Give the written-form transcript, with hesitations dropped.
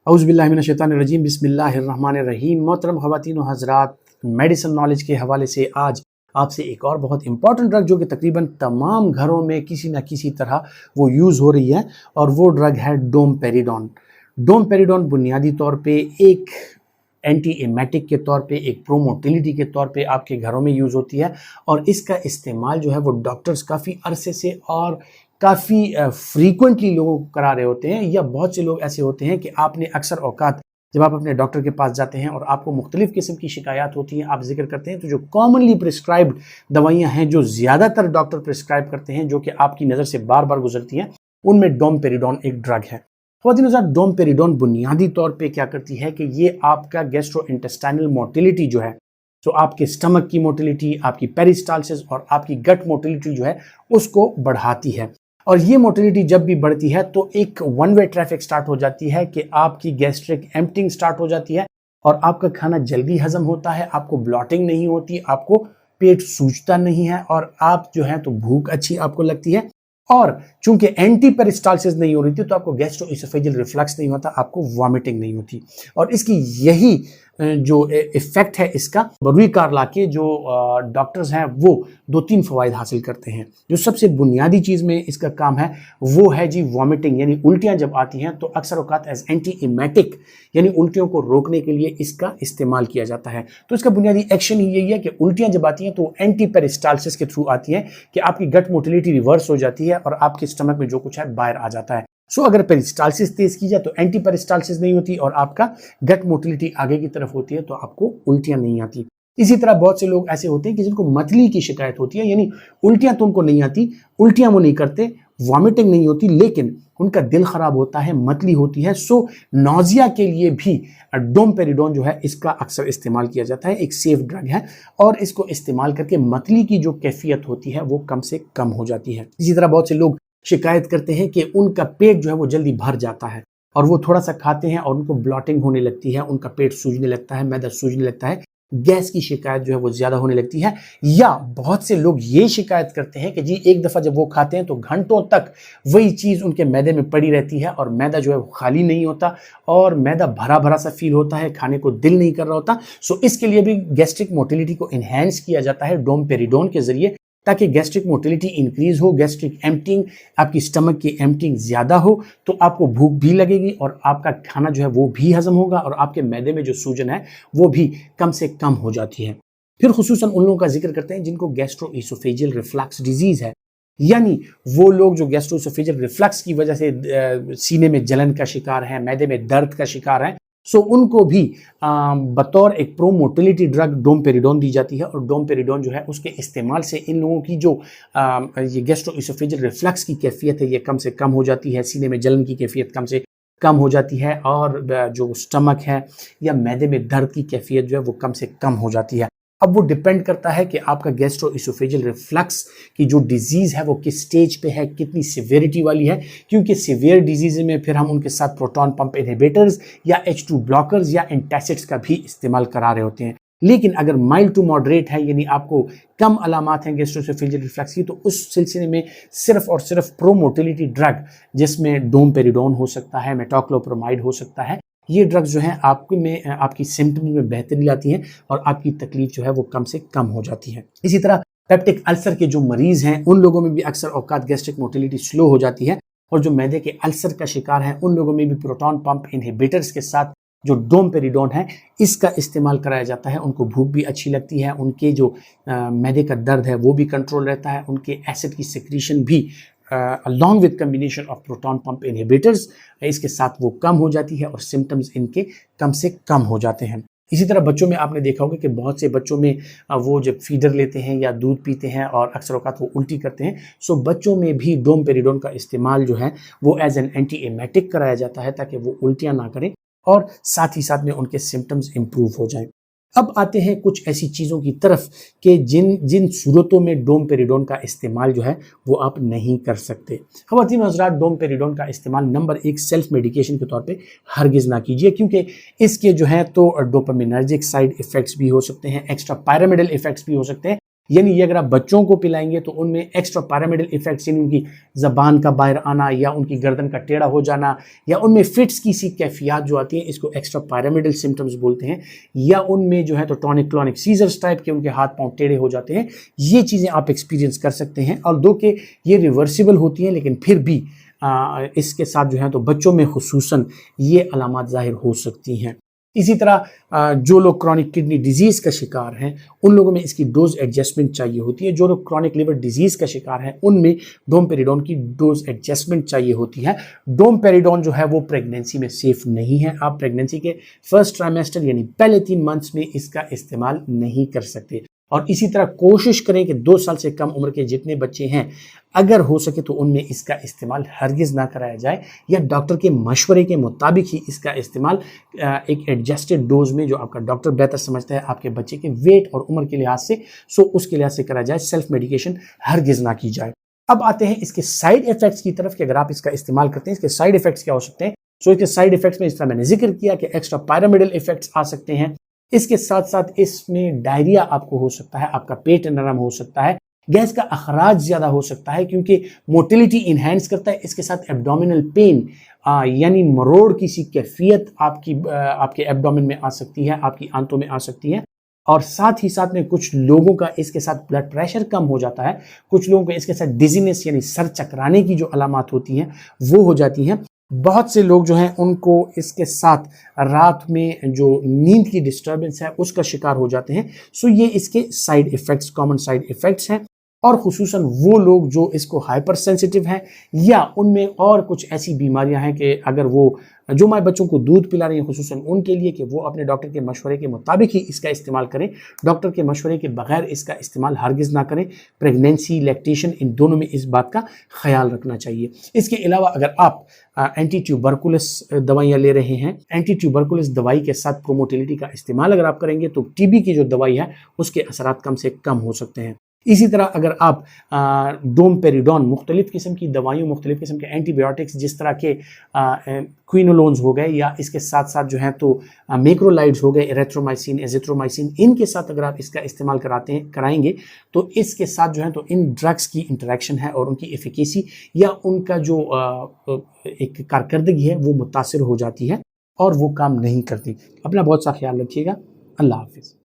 اعوذ باللہ من الشیطان الرجیم، بسم اللہ الرحمن الرحیم۔ محترم خواتین و حضرات، میڈیسن نالج کے حوالے سے آج آپ سے ایک اور بہت امپورٹنٹ ڈرگ جو کہ تقریباً تمام گھروں میں کسی نہ کسی طرح وہ یوز ہو رہی ہے، اور وہ ڈرگ ہے ڈومپیریڈون۔ ڈومپیریڈون بنیادی طور پہ ایک اینٹی ایمیٹک کے طور پہ، ایک پروموٹیلیٹی کے طور پہ آپ کے گھروں میں یوز ہوتی ہے، اور اس کا استعمال جو ہے وہ ڈاکٹرز کافی عرصے سے اور کافی فریکوینٹلی لوگوں کو کرا رہے ہوتے ہیں، یا بہت سے لوگ ایسے ہوتے ہیں کہ آپ نے اکثر اوقات جب آپ اپنے ڈاکٹر کے پاس جاتے ہیں اور آپ کو مختلف قسم کی شکایات ہوتی ہیں، آپ ذکر کرتے ہیں، تو جو کامنلی پرسکرائبڈ دوائیاں ہیں جو زیادہ تر ڈاکٹر پرسکرائب کرتے ہیں، جو کہ آپ کی نظر سے بار بار گزرتی ہیں، ان میں ڈومپیریڈون ایک ڈرگ ہے۔ خواتین حضرات، ڈومپیریڈون بنیادی طور پہ کیا کرتی ہے کہ یہ آپ کا گیسٹرو انٹسٹائنل موٹیلیٹی جو ہے، تو آپ کے سٹمک کی موٹیلیٹی، آپ کی پیریسٹالسس اور آپ کی گٹ موٹیلیٹی جو ہے اس کو بڑھاتی ہے۔ اور یہ موٹیلیٹی جب بھی بڑھتی ہے تو ایک ون وے ٹریفک سٹارٹ ہو جاتی ہے کہ آپ کی گیسٹرک ایمپٹنگ سٹارٹ ہو جاتی ہے، اور آپ کا کھانا جلدی ہضم ہوتا ہے، آپ کو بلاٹنگ نہیں ہوتی، آپ کو پیٹ سوجتا نہیں ہے، اور آپ جو ہے تو بھوک اچھی آپ کو لگتی ہے۔ اور چونکہ اینٹی پیرسٹالسس نہیں ہو رہی تھی تو آپ کو گیسٹرو اسوفیجل ریفلکس نہیں ہوتا، آپ کو وامٹنگ نہیں ہوتی، اور اس کی یہی جو ایفیکٹ ہے اس کا، روی کارلا کے جو ڈاکٹرز ہیں وہ 2-3 فوائد حاصل کرتے ہیں۔ جو سب سے بنیادی چیز میں اس کا کام ہے وہ ہے جی وامٹنگ، یعنی الٹیاں جب آتی ہیں تو اکثر اوقات ایز اینٹی ایمیٹک، یعنی الٹیوں کو روکنے کے لیے اس کا استعمال کیا جاتا ہے۔ تو اس کا بنیادی ایکشن ہی یہی ہے کہ الٹیاں جب آتی ہیں تو اینٹی پیرسٹالسس کے تھرو آتی ہیں کہ آپ کی گٹ موٹیلیٹی ریورس ہو جاتی ہے اور آپ کے سٹمک میں جو کچھ ہے باہر آ جاتا ہے۔ اگر پیرسٹالسس تیز کی جائے تو اینٹی پیرسٹالسس نہیں ہوتی، اور آپ کا گٹ موٹیلیٹی آگے کی طرف ہوتی ہے تو آپ کو الٹیاں نہیں آتی۔ اسی طرح بہت سے لوگ ایسے ہوتے ہیں کہ جن کو متلی کی شکایت ہوتی ہے، یعنی الٹیاں تو ان کو نہیں آتی، الٹیاں وہ نہیں کرتے، وامٹنگ نہیں ہوتی، لیکن ان کا دل خراب ہوتا ہے، متلی ہوتی ہے، نوزیا کے لیے بھی ڈومپیریڈون جو ہے اس کا اکثر استعمال کیا جاتا ہے، ایک سیف ڈرگ ہے، اور اس کو استعمال کر کے متلی کی جو کیفیت ہوتی ہے وہ کم سے کم ہو جاتی ہے۔ اسی طرح بہت سے لوگ شکایت کرتے ہیں کہ ان کا پیٹ جو ہے وہ جلدی بھر جاتا ہے، اور وہ تھوڑا سا کھاتے ہیں اور ان کو بلاٹنگ ہونے لگتی ہے، ان کا پیٹ سوجنے لگتا ہے، معدہ سوجنے لگتا ہے، گیس کی شکایت جو ہے وہ زیادہ ہونے لگتی ہے۔ یا بہت سے لوگ یہ شکایت کرتے ہیں کہ جی ایک دفعہ جب وہ کھاتے ہیں تو گھنٹوں تک وہی چیز ان کے معدے میں پڑی رہتی ہے، اور معدہ جو ہے وہ خالی نہیں ہوتا، اور معدہ بھرا بھرا سا فیل ہوتا ہے، کھانے کو دل نہیں کر رہا ہوتا۔ اس کے لیے بھی گیسٹرک موٹیلیٹی کو انہینس کیا جاتا ہے ڈومپیریڈون کے ذریعے، تاکہ گیسٹرک موٹیلیٹی انکریز ہو، گیسٹرک ایمپٹنگ، آپ کی سٹمک کی ایمپٹنگ زیادہ ہو، تو آپ کو بھوک بھی لگے گی، اور آپ کا کھانا جو ہے وہ بھی ہضم ہوگا، اور آپ کے معدے میں جو سوجن ہے وہ بھی کم سے کم ہو جاتی ہے۔ پھر خصوصاً ان لوگوں کا ذکر کرتے ہیں جن کو گیسٹرو ایسوفیجل ریفلکس ڈیزیز ہے، یعنی وہ لوگ جو گیسٹرو ایسوفیجل ریفلکس کی وجہ سے سینے میں جلن کا شکار ہیں، معدے میں درد کا شکار ہیں، ان کو بھی بطور ایک پروموٹیلیٹی ڈرگ ڈومپیریڈون دی جاتی ہے، اور ڈومپیریڈون جو ہے اس کے استعمال سے ان لوگوں کی جو یہ گیسٹرو ایسوفیجل ریفلکس کی کیفیت ہے یہ کم سے کم ہو جاتی ہے، سینے میں جلن کی کیفیت کم سے کم ہو جاتی ہے، اور جو سٹمک ہے یا معدے میں درد کی کیفیت جو ہے وہ کم سے کم ہو جاتی ہے۔ اب وہ ڈیپینڈ کرتا ہے کہ آپ کا گیسٹرو ایسوفیجل ریفلکس کی جو ڈیزیز ہے وہ کس سٹیج پہ ہے، کتنی سیویریٹی والی ہے، کیونکہ سیویئر ڈیزیز میں پھر ہم ان کے ساتھ پروٹون پمپ انہیبیٹرز یا H2 بلاکرز یا انٹیسڈز کا بھی استعمال کرا رہے ہوتے ہیں۔ لیکن اگر مائلڈ ٹو ماڈریٹ ہے، یعنی آپ کو کم علامات ہیں گیسٹرو ایسوفیجل ریفلکس کی، تو اس سلسلے میں صرف اور صرف پروموٹیلیٹی ڈرگ، جس میں ڈومپیریڈون ہو سکتا ہے، میٹاکلوپرامائڈ ہو سکتا ہے، یہ ڈرگز جو ہیں آپ کی سمپٹم میں بہتری لاتی ہیں، اور آپ کی تکلیف جو ہے وہ کم سے کم ہو جاتی ہے۔ اسی طرح پیپٹک السر کے جو مریض ہیں ان لوگوں میں بھی اکثر اوقات گیسٹرک موٹیلیٹی سلو ہو جاتی ہے، اور جو معدے کے السر کا شکار ہیں ان لوگوں میں بھی پروٹون پمپ انہیبیٹرز کے ساتھ جو ڈومپیریڈون ہے اس کا استعمال کرایا جاتا ہے۔ ان کو بھوک بھی اچھی لگتی ہے، ان کے جو معدے کا درد ہے وہ بھی کنٹرول رہتا ہے، ان کے ایسڈ کی سیکریشن بھی along with combination of proton pump inhibitors اس کے ساتھ وہ کم ہو جاتی ہے، اور سمٹمز ان کے کم سے کم ہو جاتے ہیں۔ اسی طرح بچوں میں آپ نے دیکھا ہوگا کہ بہت سے بچوں میں وہ جب فیڈر لیتے ہیں یا دودھ پیتے ہیں اور اکثر اوقات وہ الٹی کرتے ہیں، بچوں میں بھی ڈومپیریڈون کا استعمال جو ہے وہ ایز این اینٹی ایمیٹک کرایا جاتا ہے، تاکہ وہ الٹیاں نہ کریں، اور ساتھ ہی ساتھ میں ان کے سمٹمز امپروو ہو جائیں۔ اب آتے ہیں کچھ ایسی چیزوں کی طرف کہ جن صورتوں میں ڈومپیریڈون کا استعمال جو ہے وہ آپ نہیں کر سکتے۔ خواتین و حضرات، ڈومپیریڈون کا استعمال نمبر 1 سیلف میڈیکیشن کے طور پہ ہرگز نہ کیجیے، کیونکہ اس کے جو ہیں تو ڈوپامینرجک سائیڈ ایفیکٹس بھی ہو سکتے ہیں، ایکسٹرا پیرامیڈل ایفیکٹس بھی ہو سکتے ہیں، یعنی یہ اگر آپ بچوں کو پلائیں گے تو ان میں ایکسٹرا پیرامیڈل ایفیکٹس، یعنی ان کی زبان کا باہر آنا یا ان کی گردن کا ٹیڑھا ہو جانا یا ان میں فٹس کی سی کیفیات جو آتی ہیں، اس کو ایکسٹرا پیرامیڈل سمٹمز بولتے ہیں، یا ان میں جو ہے تو ٹونک کلونک سیزرز ٹائپ کے ان کے ہاتھ پاؤں ٹیڑھے ہو جاتے ہیں، یہ چیزیں آپ ایکسپیرینس کر سکتے ہیں۔ اور دو کہ یہ ریورسیبل ہوتی ہیں، لیکن پھر بھی اس کے ساتھ جو ہے تو بچوں میں خصوصاً یہ علامات ظاہر ہو سکتی ہیں۔ اسی طرح جو لوگ کرونک کڈنی ڈیزیز کا شکار ہیں ان لوگوں میں اس کی ڈوز ایڈجسٹمنٹ چاہیے ہوتی ہے۔ جو لوگ کرونک لیور ڈیزیز کا شکار ہیں ان میں ڈومپیریڈون کی ڈوز ایڈجسٹمنٹ چاہیے ہوتی ہے۔ ڈومپیریڈون جو ہے وہ پریگنینسی میں سیف نہیں ہے، آپ پریگنینسی کے فرسٹ ٹرائمیسٹر یعنی پہلے 3 منتھس میں اس کا استعمال نہیں کر سکتے۔ اور اسی طرح کوشش کریں کہ 2 سال سے کم عمر کے جتنے بچے ہیں اگر ہو سکے تو ان میں اس کا استعمال ہرگز نہ کرایا جائے، یا ڈاکٹر کے مشورے کے مطابق ہی اس کا استعمال ایک ایڈجسٹڈ ڈوز میں جو آپ کا ڈاکٹر بہتر سمجھتا ہے آپ کے بچے کے ویٹ اور عمر کے لحاظ سے، اس کے لحاظ سے کرا جائے۔ سیلف میڈیکیشن ہرگز نہ کی جائے۔ اب آتے ہیں اس کے سائیڈ ایفیکٹس کی طرف کہ اگر آپ اس کا استعمال کرتے ہیں اس کے سائیڈ ایفیکٹس کیا ہو سکتے ہیں۔ اس کے سائیڈ ایفیکٹس میں اس طرح میں نے ذکر کیا کہ ایکسٹرا پیرامیڈل ایفیکٹس آ سکتے ہیں، اس کے ساتھ ساتھ اس میں ڈائریا آپ کو ہو سکتا ہے، آپ کا پیٹ نرم ہو سکتا ہے، گیس کا اخراج زیادہ ہو سکتا ہے کیونکہ موٹیلیٹی انہینس کرتا ہے، اس کے ساتھ ایبڈومینل پین یعنی مروڑ کی سی کیفیت آپ کے ایبڈومن میں آ سکتی ہے، آپ کی آنتوں میں آ سکتی ہے، اور ساتھ ہی ساتھ میں کچھ لوگوں کا اس کے ساتھ بلڈ پریشر کم ہو جاتا ہے، کچھ لوگوں کو اس کے ساتھ ڈیزینس یعنی سر چکرانے کی جو علامات ہوتی ہیں وہ ہو جاتی ہیں۔ بہت سے لوگ جو ہیں ان کو اس کے ساتھ رات میں جو نیند کی ڈسٹربنس ہے اس کا شکار ہو جاتے ہیں۔ یہ اس کے side effects, common side effects ہیں، اور خصوصاً وہ لوگ جو اس کو ہائپر سینسٹیو ہیں یا ان میں اور کچھ ایسی بیماریاں ہیں کہ اگر وہ جو مائیں بچوں کو دودھ پلا رہی ہیں خصوصاً ان کے لیے کہ وہ اپنے ڈاکٹر کے مشورے کے مطابق ہی اس کا استعمال کریں، ڈاکٹر کے مشورے کے بغیر اس کا استعمال ہرگز نہ کریں۔ پریگنینسی، لیکٹیشن، ان دونوں میں اس بات کا خیال رکھنا چاہیے۔ اس کے علاوہ اگر آپ اینٹی ٹیوبرکلوس دوائیاں لے رہے ہیں، اینٹی ٹیوبرکلوس دوائی کے ساتھ پروموٹیلیٹی کا استعمال اگر آپ کریں گے تو ٹی بی کی جو دوائی ہے اس کے اثرات کم سے کم ہو سکتے ہیں۔ اسی طرح اگر آپ ڈومپیریڈون، مختلف قسم کی دوائیوں، مختلف قسم کے اینٹی بایوٹکس جس طرح کے کوئنولونز ہو گئے یا اس کے ساتھ ساتھ جو ہیں تو میکرولائڈز ہو گئے، ایریتھرومائسین، ایزیترومائسین، ان کے ساتھ اگر آپ اس کا استعمال کرائیں گے تو اس کے ساتھ جو ہے تو ان ڈرگس کی انٹریکشن ہے اور ان کی ایفیکیسی یا ان کا جو ایک کارکردگی ہے وہ متاثر ہو جاتی ہے اور وہ کام نہیں کرتی۔ اپنا بہت سا خیال رکھیے گا۔ اللہ حافظ۔